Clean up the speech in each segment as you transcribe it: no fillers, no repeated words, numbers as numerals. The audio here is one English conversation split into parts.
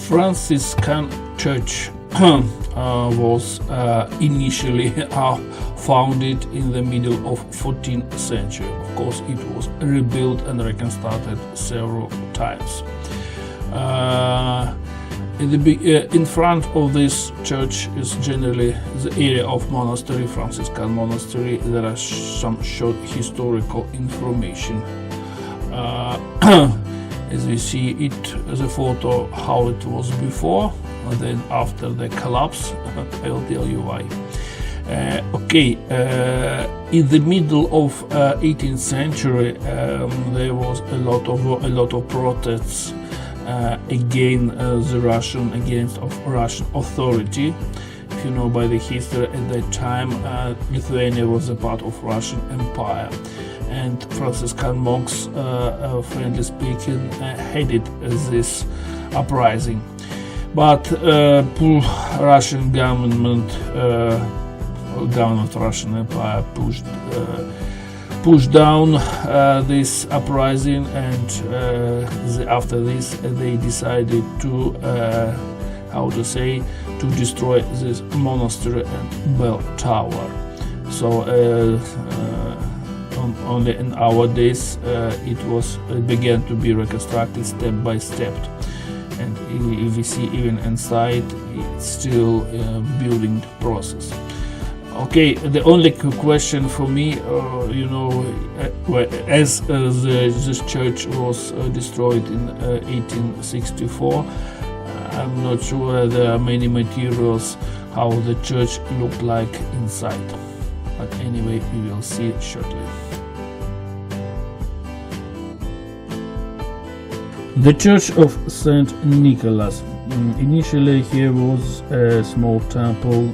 Franciscan Church was initially founded in the middle of 14th century. Of course, it was rebuilt and reconstructed several times. In front of this church is generally the area of monastery, Franciscan monastery. There are some short historical information. As we see it, the photo how it was before, and then after the collapse. I will tell you why. In the middle of 18th century, there was a lot of protests against Russian authority. If you know by the history, at that time Lithuania was a part of Russian Empire, and Franciscan monks, friendly speaking, headed this uprising. But Russian government Russian Empire pushed down this uprising, and after this they decided to destroy this monastery and bell tower. So only in our days it began to be reconstructed step by step, and if we see even inside, it's still building process. Okay, the only question for me, as this church was destroyed in 1864, I'm not sure there are many materials how the church looked like inside. But anyway, we will see it shortly. The Church of St. Nicholas. Initially here was a small temple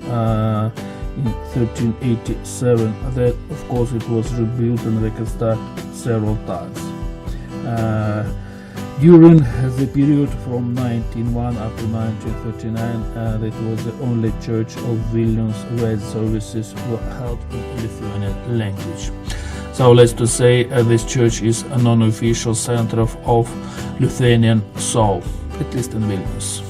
in 1387. That, of course, it was rebuilt and reconstructed several times. During the period from 1901 up to 1939, that was the only church of Vilnius where services were held in Lithuanian language. So let's to say this church is a non-official center of Lithuanian soul, at least in Vilnius.